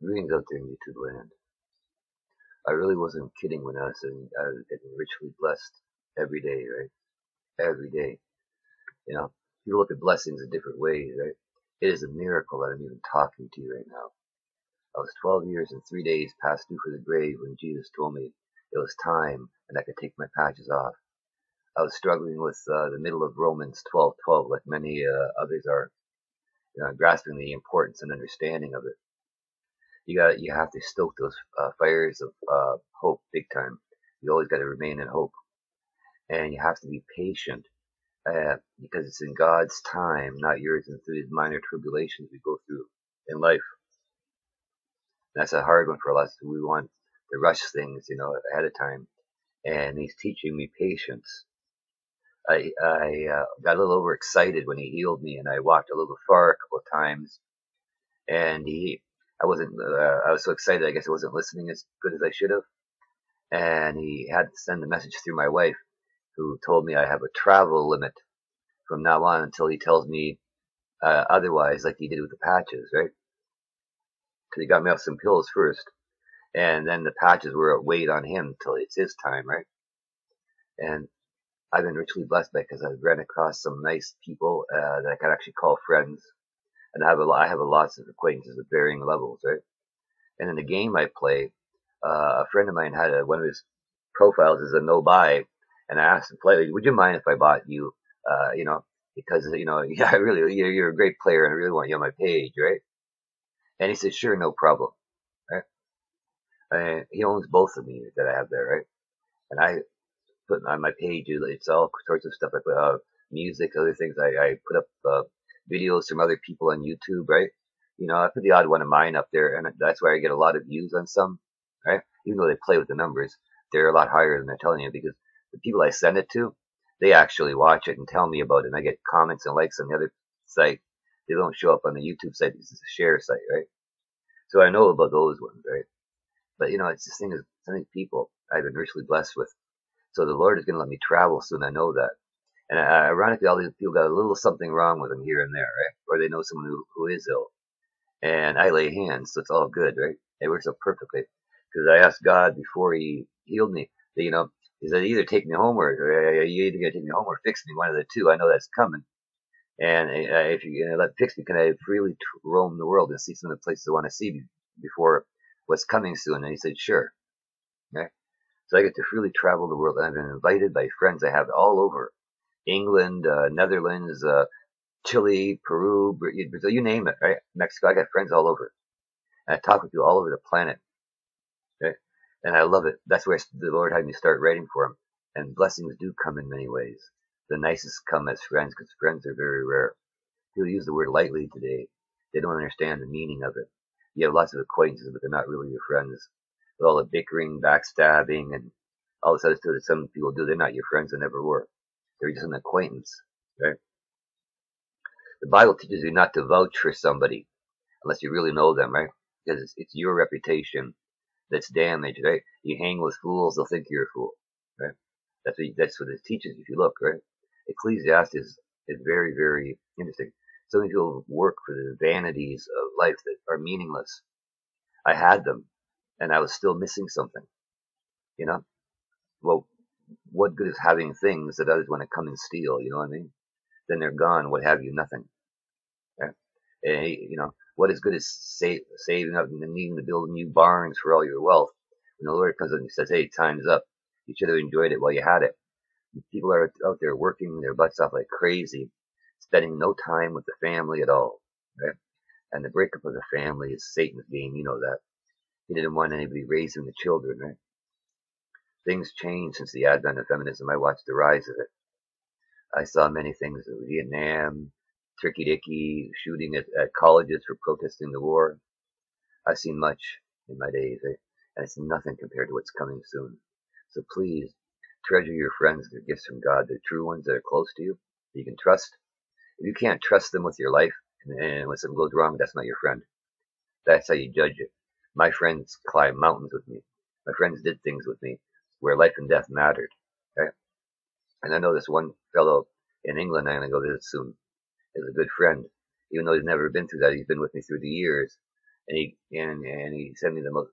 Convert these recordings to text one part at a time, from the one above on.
Greetings out there in YouTube land. I really wasn't kidding when I was saying I was getting richly blessed every day, right? Every day. You know, people look at blessings in different ways, right? It is a miracle that I'm even talking to you right now. I was 12 years and 3 days past due for the grave when Jesus told me it was time and I could take my patches off. I was struggling with the middle of Romans 12:12, like many others are, grasping the importance and understanding of it. You have to stoke those fires of hope big time. You always got to remain in hope, and you have to be patient because it's in God's time, not yours, and through these minor tribulations we go through in life. That's a hard one for us. We want to rush things, ahead of time, and He's teaching me patience. I got a little overexcited when He healed me, and I walked a little far a couple of times, and I wasn't. I was so excited. I guess I wasn't listening as good as I should have. And He had to send a message through my wife, who told me I have a travel limit from now on until He tells me otherwise, like He did with the patches, right? Because He got me off some pills first, and then the patches were a weight on Him until it's His time, right? And I've been richly blessed by because I've ran across some nice people that I can actually call friends, and I have a lots of acquaintances at varying levels, right? And in the game I play, a friend of mine had one of his profiles as a no buy, and I asked him politely, "Would you mind if I bought you?" Because yeah, I really, you're a great player, and I really want you on my page, right? And he said, "Sure, no problem." Right? And he owns both of me that I have there, right? And I put on my page, it's all sorts of stuff. I put music, other things. I put up videos from other people on YouTube, right? I put the odd one of mine up there, and that's where I get a lot of views on some, right? Even though they play with the numbers, they're a lot higher than they're telling you because the people I send it to, they actually watch it and tell me about it, and I get comments and likes on the other site. They don't show up on the YouTube site because it's a share site, right? So I know about those ones, right? But it's this thing is some of these people I've been richly blessed with. So the Lord is going to let me travel soon. I know that. And ironically, all these people got a little something wrong with them here and there, right? Or they know someone who is ill. And I lay hands, so it's all good, right? It works out perfectly. Because I asked God before He healed me, that, He said, either take me home or you either going to take me home or fix me, one of the two. I know that's coming. And if you let fix me, can I freely roam the world and see some of the places I want to see before what's coming soon? And He said, sure. Okay? So I get to freely travel the world. And I've been invited by friends I have all over England, Netherlands, Chile, Peru, Brazil, you name it, right? Mexico. I got friends all over. And I talk with you all over the planet, right? And I love it. That's where the Lord had me start writing for Him. And blessings do come in many ways. The nicest come as friends because friends are very rare. People use the word lightly today. They don't understand the meaning of it. You have lots of acquaintances, but they're not really your friends. With all the bickering, backstabbing, and all this other stuff that some people do, they're not your friends. They never were. They're just an acquaintance, right? The Bible teaches you not to vouch for somebody unless you really know them, right? Because it's your reputation that's damaged, right? You hang with fools, they'll think you're a fool, right? That's what it teaches if you look, right? Ecclesiastes is very, very interesting. So many people work for the vanities of life that are meaningless. I had them, and I was still missing something, you know? Well, what good is having things that others want to come and steal, you know what I mean? Then they're gone, what have you, nothing. Right? And, what is good is saving up and needing to build new barns for all your wealth. When the Lord comes and He says, hey, time's up. You should have enjoyed it while you had it. People are out there working their butts off like crazy, spending no time with the family at all. Right? And the breakup of the family is Satan's game. You know that. He didn't want anybody raising the children, right? Things changed since the advent of feminism. I watched the rise of it. I saw many things in Vietnam, Turkey Dicky, shooting at colleges for protesting the war. I've seen much in my days, right? And it's nothing compared to what's coming soon. So please, treasure your friends. They're gifts from God. They're true ones that are close to you, that you can trust. If you can't trust them with your life, and when something goes wrong, that's not your friend. That's how you judge it. My friends climbed mountains with me. My friends did things with me where life and death mattered. Okay? And I know this one fellow in England I'm going to go visit soon is a good friend. Even though he's never been through that, he's been with me through the years. and he sent me the most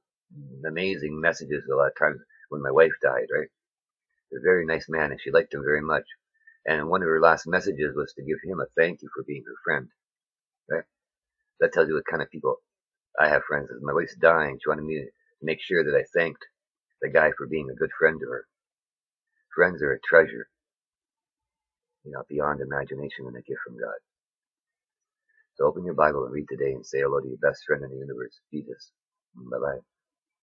amazing messages a lot of times when my wife died, right? He's a very nice man, and she liked him very much. And one of her last messages was to give him a thank you for being her friend, right? That tells you what kind of people I have friends. As my wife's dying, she wanted me to make sure that I thanked the guy for being a good friend to her. Friends are a treasure, beyond imagination and a gift from God. So open your Bible and read today and say hello to your best friend in the universe, Jesus. Bye-bye.